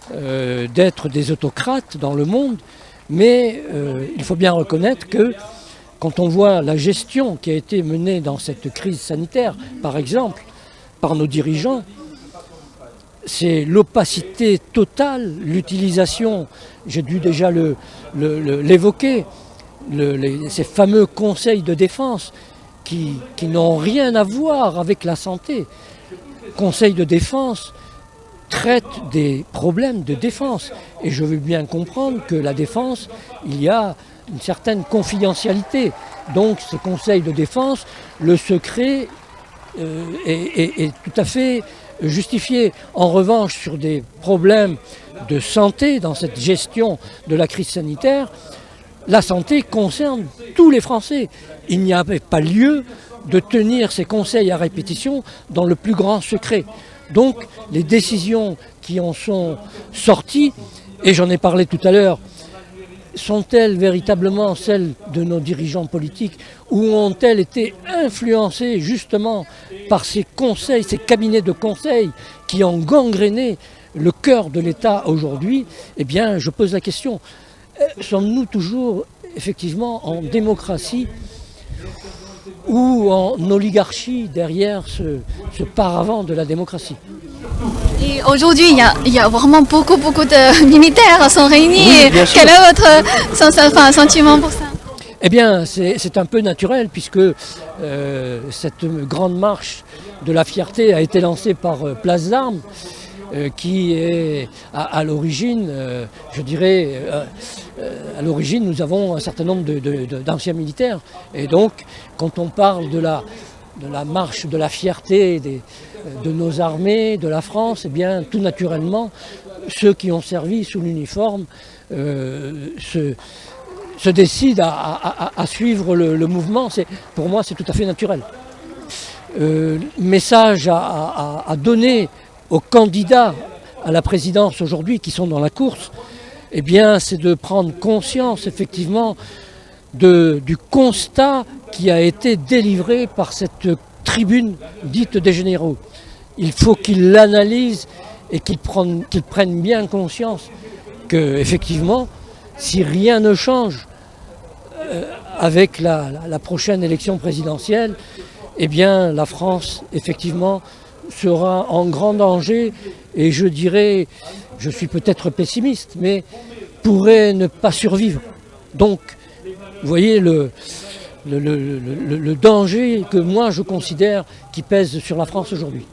d'être des autocrates dans le monde, mais il faut bien reconnaître que quand on voit la gestion qui a été menée dans cette crise sanitaire, par exemple, par nos dirigeants, c'est l'opacité totale, l'utilisation, j'ai dû déjà l'évoquer, ces fameux conseils de défense qui n'ont rien à voir avec la santé. Conseils de défense traitent des problèmes de défense. Et je veux bien comprendre que la défense, il y a une certaine confidentialité. Donc ces conseils de défense, le secret est tout à fait justifié. En revanche, sur des problèmes de santé, dans cette gestion de la crise sanitaire, la santé concerne tous les Français. Il n'y avait pas lieu de tenir ces conseils à répétition dans le plus grand secret. Donc les décisions qui en sont sorties, et j'en ai parlé tout à l'heure, sont-elles véritablement celles de nos dirigeants politiques ou ont-elles été influencées justement par ces conseils, ces cabinets de conseil qui ont gangréné le cœur de l'État aujourd'hui? Eh bien, je pose la question, sommes-nous toujours effectivement en démocratie ou en oligarchie derrière ce paravent de la démocratie? Et aujourd'hui, il y a vraiment beaucoup de militaires sont réunis. Oui, bien sûr. Quel est votre sentiment pour ça? Eh bien, c'est un peu naturel puisque cette grande marche de la fierté a été lancée par Place d'Armes, qui est à l'origine, je dirais, à l'origine nous avons un certain nombre d'anciens militaires. Et donc, quand on parle de la marche de la fierté de nos armées, de la France, eh bien, tout naturellement, ceux qui ont servi sous l'uniforme se décident à suivre le mouvement. Pour moi, c'est tout à fait naturel. Message à donner aux candidats à la présidence aujourd'hui qui sont dans la course, eh bien, c'est de prendre conscience effectivement du constat qui a été délivré par cette tribune dite des généraux. Il faut qu'ils l'analysent et qu'ils prennent bien conscience que, effectivement, si rien ne change avec la prochaine élection présidentielle, eh bien la France, effectivement, sera en grand danger et je dirais, je suis peut-être pessimiste, mais pourrait ne pas survivre. Donc, vous voyez le danger que moi je considère qui pèse sur la France aujourd'hui.